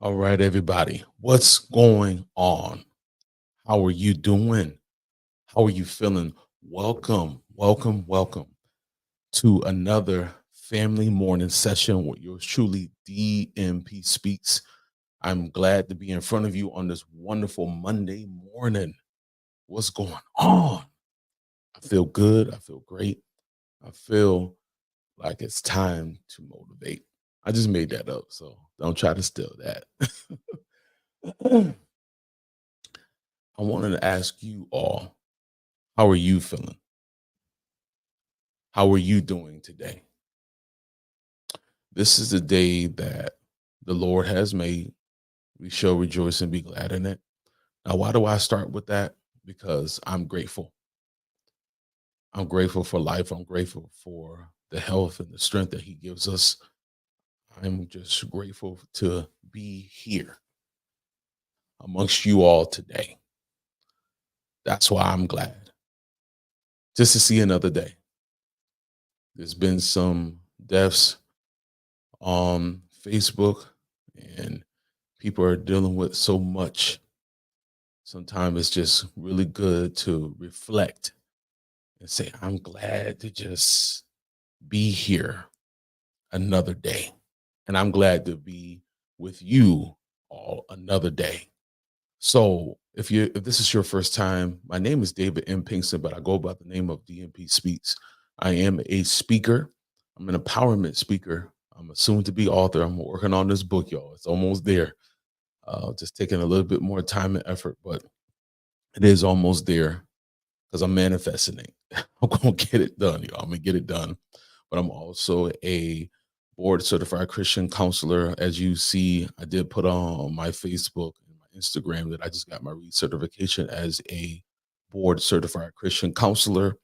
All right, everybody, what's going on? How are you doing? How are you feeling? Welcome to another family morning session with yours truly, DMP Speaks. I'm glad to be in front of you on this wonderful Monday morning. What's going on? I feel good. I feel great. I feel like it's time to motivate. I just made that up, so don't try to steal that. I wanted to ask you all, how are you feeling? How are you doing today? This is the day that the Lord has made. We shall rejoice and be glad in it. Now, why do I start with that? Because I'm grateful. I'm grateful for life. I'm grateful for the health and the strength that He gives us. I'm just grateful to be here amongst you all today. That's why I'm glad. Just to see another day. There's been some deaths on Facebook, and people are dealing with so much. Sometimes it's just really good to reflect and say, I'm glad to just be here another day. And I'm glad to be with you all another day. So if this is your first time, my name is David M. Pinkston, but I go by the name of DMP Speaks. I am a speaker. I'm an empowerment speaker. I'm a soon-to-be author. I'm working on this book, y'all. It's almost there. Just taking a little bit more time and effort, but it is almost there because I'm manifesting it. I'm going to get it done, y'all. I'm going to get it done. But I'm also a board certified Christian counselor. As you see, I did put on my Facebook and my Instagram that I just got my recertification as a board certified Christian counselor.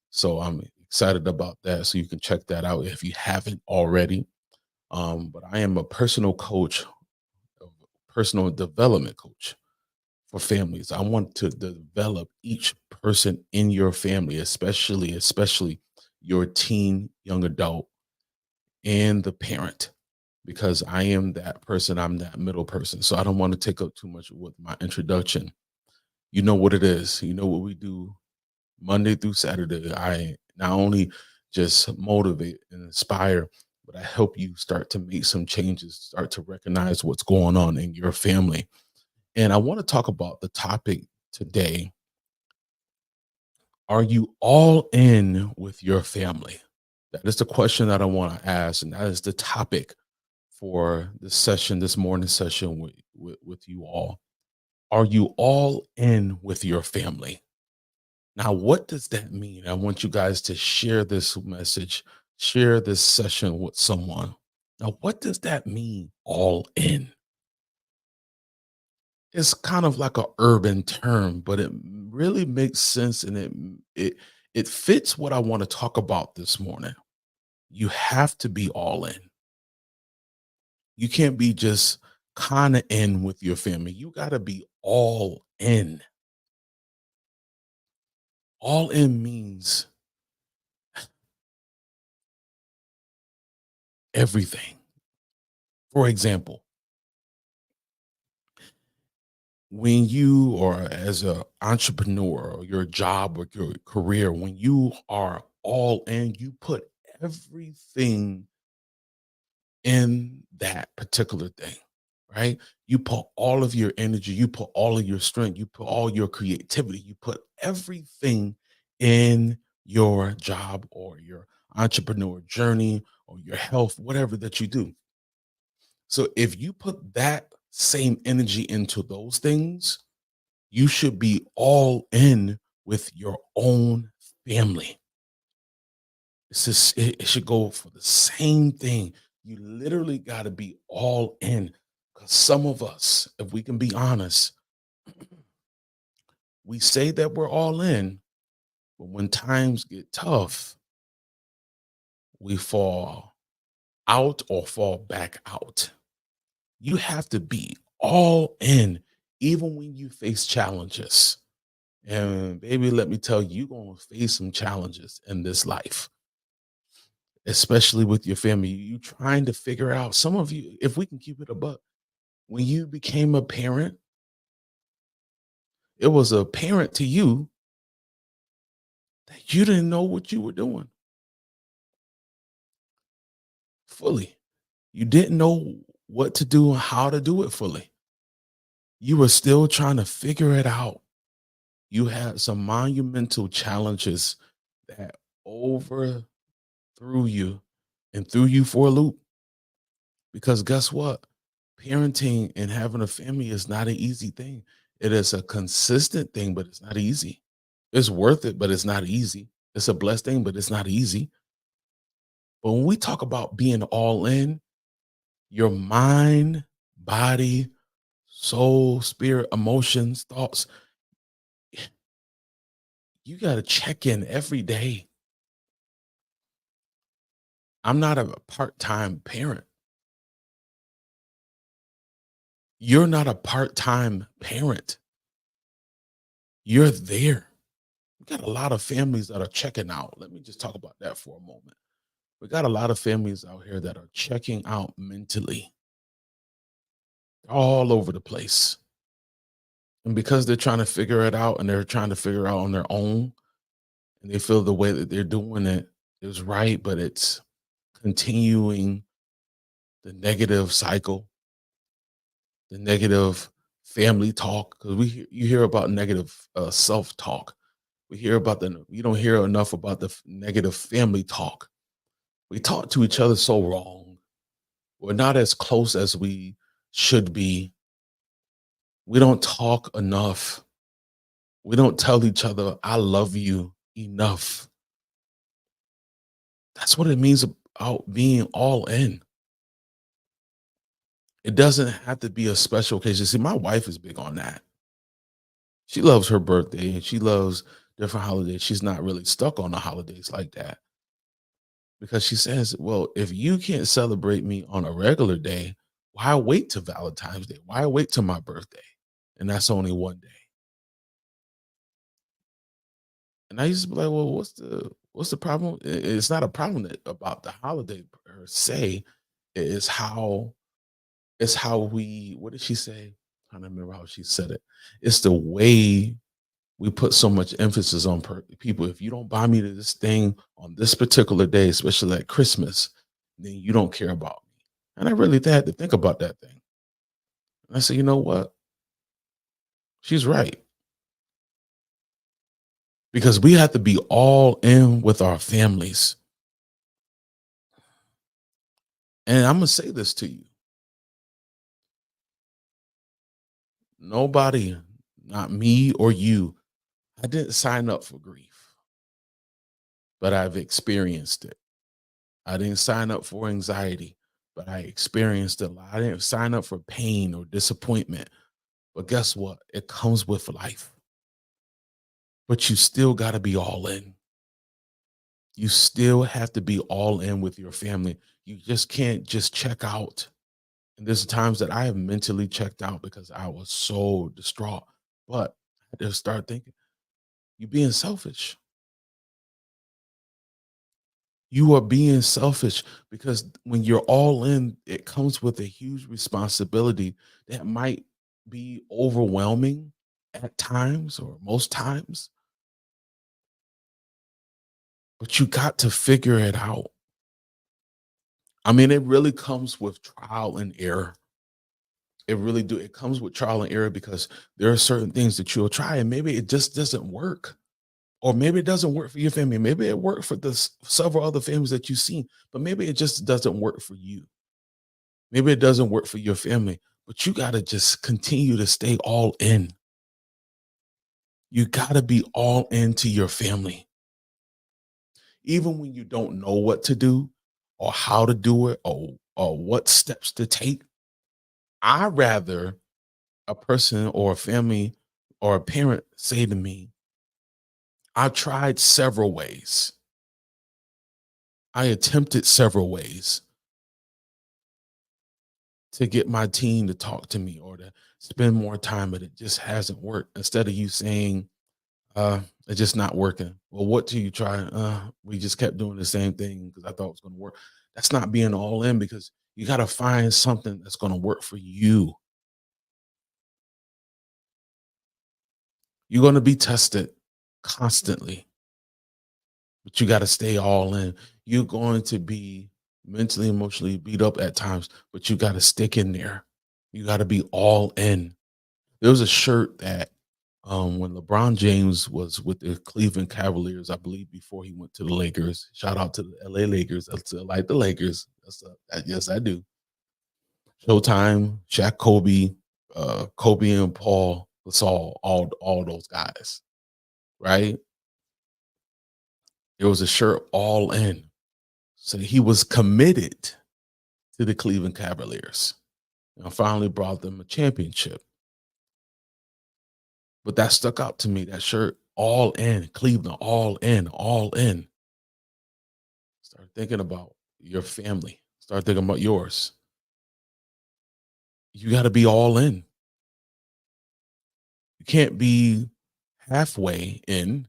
So I'm excited about that. So you can check that out if you haven't already. But I am a personal coach, a personal development coach for families. I want to develop each person in your family, especially your teen, young adult, and the parent, because I am that person. I'm that middle person. So I don't want to take up too much with my introduction. You know what it is. You know what we do Monday through Saturday. I not only just motivate and inspire, but I help you start to make some changes, start to recognize what's going on in your family. And I want to talk about the topic today. Are you all in with your family? That is the question that I want to ask. And that is the topic for this session, this morning session with you all. Are you all in with your family? Now, what does that mean? I want you guys to share this message, share this session with someone. Now, what does that mean, all in? It's kind of like a urban term, but it really makes sense, and it fits what I want to talk about this morning. You have to be all in. You can't be just kind of in with your family. You got to be all in. All in means everything. For example, when you or as an entrepreneur or your job or your career, when you are all in, you put everything in that particular thing, right? You put all of your energy, you put all of your strength, you put all your creativity, you put everything in your job or your entrepreneur journey or your health, whatever that you do. So if you put that same energy into those things, you should be all in with your own family. It's just, it should go for the same thing. You literally got to be all in. Because some of us, if we can be honest, we say that we're all in, but when times get tough, we fall out or fall back out. You have to be all in, even when you face challenges. And baby, let me tell you, you're going to face some challenges in this life, especially with your family. You trying to figure out, some of you, if we can keep it a buck, when you became a parent, it was apparent to you that you didn't know what you were doing fully. You didn't know what to do and how to do it fully. You were still trying to figure it out. You had some monumental challenges that overthrew you and threw you for a loop. Because guess what? Parenting and having a family is not an easy thing. It is a consistent thing, but it's not easy. It's worth it, but it's not easy. It's a blessed thing, but it's not easy. But when we talk about being all in, your mind, body, soul, spirit, emotions, thoughts, you got to check in every day. I'm not a part time parent. You're not a part time parent. You're there. We got a lot of families that are checking out. Let me just talk about that for a moment. We got a lot of families out here that are checking out mentally all over the place. And because they're trying to figure it out and they're trying to figure out on their own, and they feel the way that they're doing it is right, but it's continuing the negative cycle, the negative family talk. Because you hear about negative self talk. We hear about you don't hear enough about the negative family talk. We talk to each other so wrong. We're not as close as we should be. We don't talk enough. We don't tell each other, I love you enough. That's what it means about being all in. It doesn't have to be a special occasion. See, my wife is big on that. She loves her birthday and she loves different holidays. She's not really stuck on the holidays like that because she says, well, if you can't celebrate me on a regular day, why wait till Valentine's Day? Why wait till my birthday? And that's only one day. And I used to be like, well, what's the problem? It's not a problem about the holiday per se. It's how we, what did she say? I don't remember how she said it. It's the way we put so much emphasis on people. If you don't buy me this thing on this particular day, especially at Christmas, then you don't care about me. And I really had to think about that thing. And I said, you know what? She's right. Because we have to be all in with our families. And I'm going to say this to you. Nobody, not me or you, I didn't sign up for grief, but I've experienced it. I didn't sign up for anxiety, but I experienced it a lot. I didn't sign up for pain or disappointment, but guess what? It comes with life. But you still got to be all in. You still have to be all in with your family. You just can't just check out. And there's times that I have mentally checked out because I was so distraught. But I just start thinking, you're being selfish. You are being selfish because when you're all in, it comes with a huge responsibility that might be overwhelming at times or most times, but you got to figure it out. I mean, it really comes with trial and error. It really do. It comes with trial and error because there are certain things that you'll try and maybe it just doesn't work. Or maybe it doesn't work for your family. Maybe it worked for the several other families that you've seen, but maybe it just doesn't work for you. Maybe it doesn't work for your family, but you got to just continue to stay all in. You got to be all into your family. even when you don't know what to do or how to do it or what steps to take. I rather a person or a family or a parent say to me, I tried several ways. I attempted several ways to get my team to talk to me or to spend more time, but it just hasn't worked. Instead of you saying, it's just not working. Well, what do you try? We just kept doing the same thing because I thought it was going to work. That's not being all in because you got to find something that's going to work for you. You're going to be tested constantly, but you got to stay all in. You're going to be mentally, emotionally beat up at times, but you got to stick in there. You got to be all in. There was a shirt that when LeBron James was with the Cleveland Cavaliers, I believe before he went to the Lakers. Shout out to the LA Lakers. I still like the Lakers. Yes, I do. Showtime, Shaq, Kobe, Kobe and Paul Gasol, all those guys, right? It was a shirt all in. So he was committed to the Cleveland Cavaliers and finally brought them a championship. But that stuck out to me, that shirt, all in, Cleveland, all in, all in. Start thinking about your family. Start thinking about yours. You got to be all in. You can't be halfway in.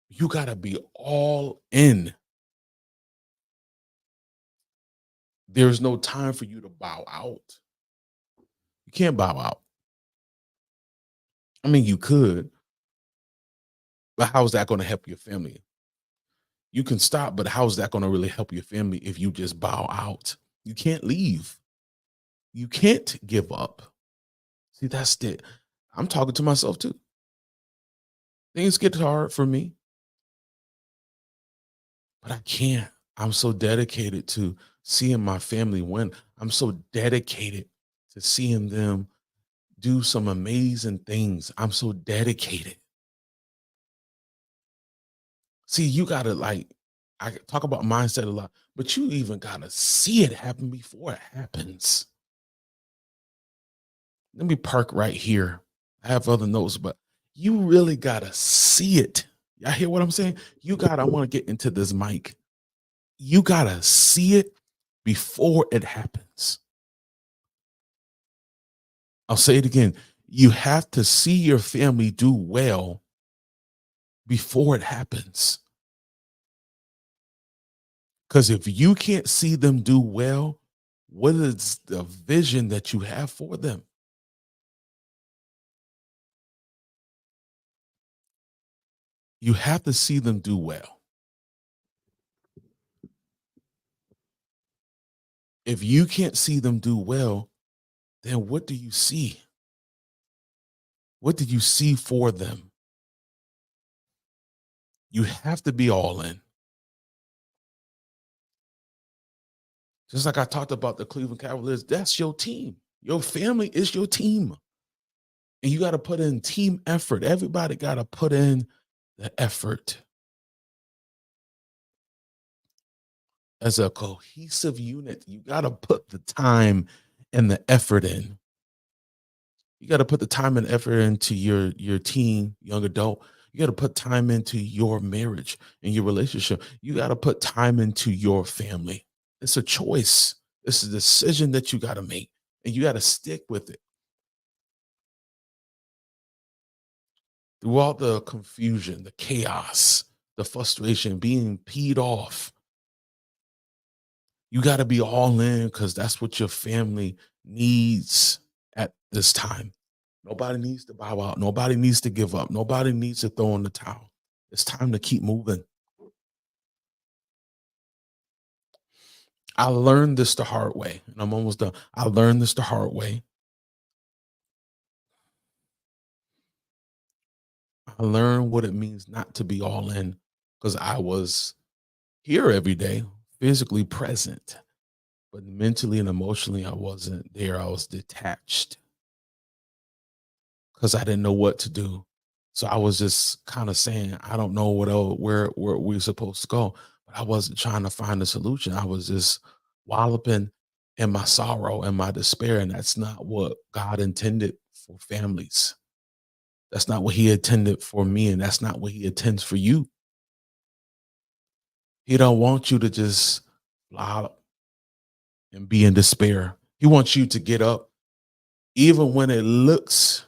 You got to be all in. There's no time for you to bow out. You can't bow out. I mean, you could, but how is that going to help your family? You can stop, but how is that going to really help your family if you just bow out? You can't leave. You can't give up. See, that's it. I'm talking to myself too. Things get hard for me, but I can't. I'm so dedicated to seeing my family win. I'm so dedicated to seeing them do some amazing things. I'm so dedicated. See, you gotta like, I talk about mindset a lot, but you even gotta see it happen before it happens. Let me park right here. I have other notes, but you really gotta see it. Y'all hear what I'm saying? I want to get into this mic. You gotta see it before it happens. I'll say it again. You have to see your family do well before it happens. Because if you can't see them do well, what is the vision that you have for them? You have to see them do well. If you can't see them do well, then what do you see? What do you see for them? You have to be all in. Just like I talked about the Cleveland Cavaliers, that's your team. Your family is your team. And you got to put in team effort. Everybody got to put in the effort as a cohesive unit. You got to put the time and the effort in. You got to put the time and effort into your teen, young adult. You got to put time into your marriage and your relationship. You got to put time into your family. It's a choice. It's a decision that you got to make, and you got to stick with it. Throughout the confusion, the chaos, the frustration, being peed off, you got to be all in because that's what your family needs at this time. Nobody needs to bow out. Nobody needs to give up. Nobody needs to throw in the towel. It's time to keep moving. I learned this the hard way, and I'm almost done. I learned this the hard way. I learned what it means not to be all in because I was here every day, physically present, but mentally and emotionally, I wasn't there. I was detached because I didn't know what to do. So I was just kind of saying, I don't know where we're supposed to go. but I wasn't trying to find a solution. I was just walloping in my sorrow and my despair. And that's not what God intended for families. That's not what he intended for me. And that's not what he intends for you. He don't want you to just flop and be in despair. He wants you to get up, even when it looks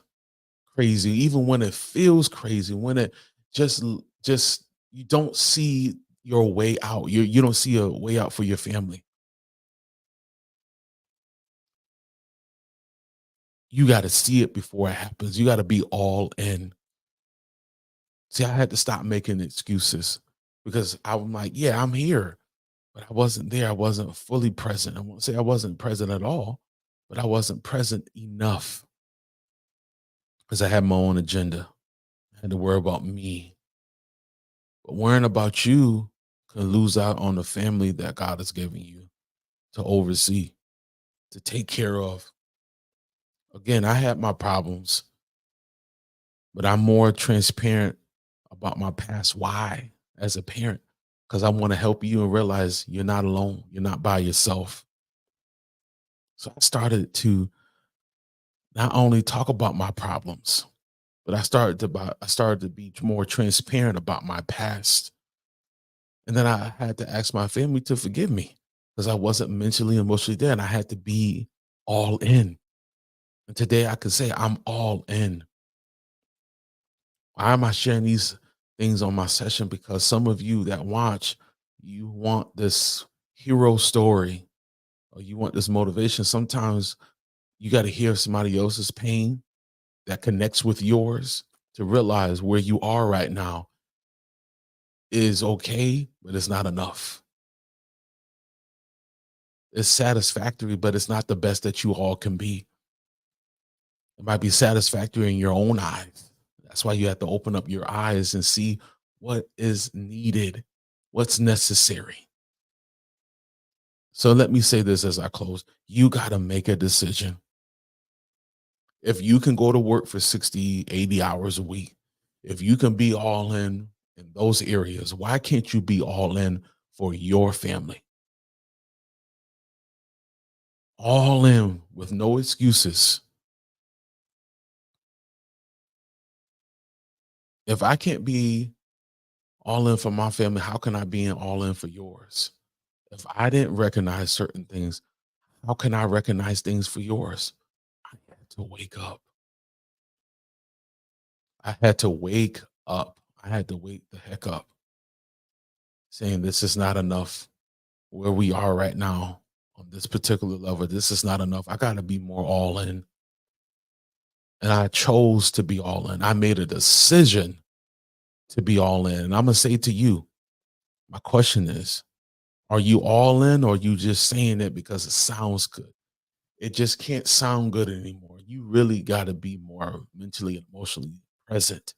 crazy, even when it feels crazy, when it just you don't see your way out. You don't see a way out for your family. You got to see it before it happens. You got to be all in. See, I had to stop making excuses because I'm like, yeah, I'm here, but I wasn't there. I wasn't fully present. I won't say I wasn't present at all, but I wasn't present enough because I had my own agenda. I had to worry about me. But worrying about you can lose out on the family that God has given you to oversee, to take care of. Again, I had my problems, but I'm more transparent about my past why as a parent because I want to help you and realize you're not alone. You're not by yourself. So I started to not only talk about my problems, but I started to be more transparent about my past. And then I had to ask my family to forgive me because I wasn't mentally, emotionally there. And I had to be all in. And today I can say I'm all in. Why am I sharing these things on my session? Because some of you that watch, you want this hero story or you want this motivation. Sometimes you got to hear somebody else's pain that connects with yours to realize where you are right now is okay, but it's not enough. It's satisfactory, but it's not the best that you all can be. It might be satisfactory in your own eyes. That's why you have to open up your eyes and see what is needed, what's necessary. So let me say this as I close. You got to make a decision. If you can go to work for 60, 80 hours a week, if you can be all in those areas, why can't you be all in for your family? All in with no excuses. If I can't be all in for my family, how can I be in all in for yours? If I didn't recognize certain things, how can I recognize things for yours? I had to wake up. I had to wake up. I had to wake the heck up, saying this is not enough where we are right now on this particular level. This is not enough. I got to be more all in. And I chose to be all in. I made a decision to be all in. And I'm going to say to you, my question is, are you all in or are you just saying it because it sounds good? It just can't sound good anymore. You really got to be more mentally and emotionally present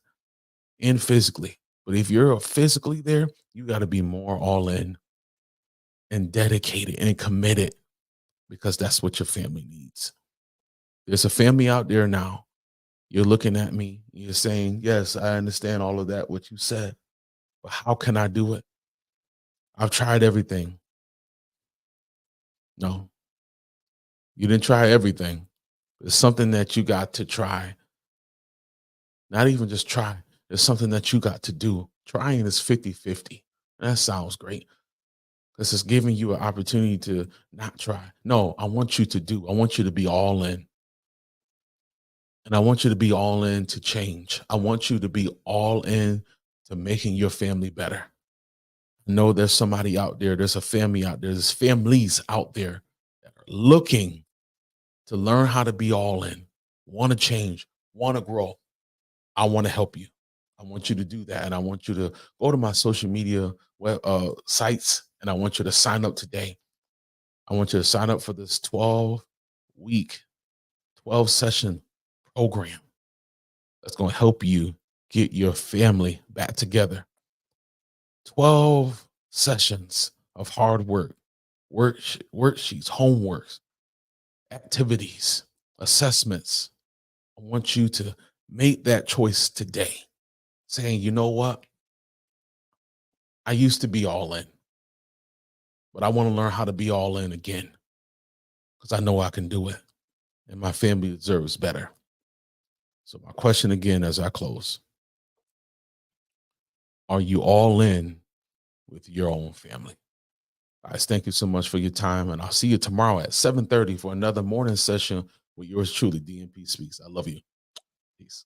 and physically. But if you're physically there, you got to be more all in and dedicated and committed because that's what your family needs. There's a family out there now. You're looking at me. You're saying, yes, I understand all of that, what you said, but how can I do it? I've tried everything. No, you didn't try everything. It's something that you got to try. Not even just try. It's something that you got to do. Trying is 50-50. That sounds great. This is giving you an opportunity to not try. No, I want you to do. I want you to be all in. And I want you to be all in to change. I want you to be all in to making your family better. I know there's somebody out there, there's a family out there, there's families out there that are looking to learn how to be all in, want to change, want to grow. I want to help you. I want you to do that. And I want you to go to my social media sites and I want you to sign up today. I want you to sign up for this 12-week, 12 session program that's going to help you get your family back together. 12 sessions of hard worksheets, homeworks, activities, assessments. I want you to make that choice today, saying, you know what? I used to be all in. but I want to learn how to be all in again because I know I can do it and my family deserves better. So, my question again as I close: are you all in with your own family? Guys, thank you so much for your time, and I'll see you tomorrow at 7:30 for another morning session with yours truly, DMP Speaks. I love you. Peace.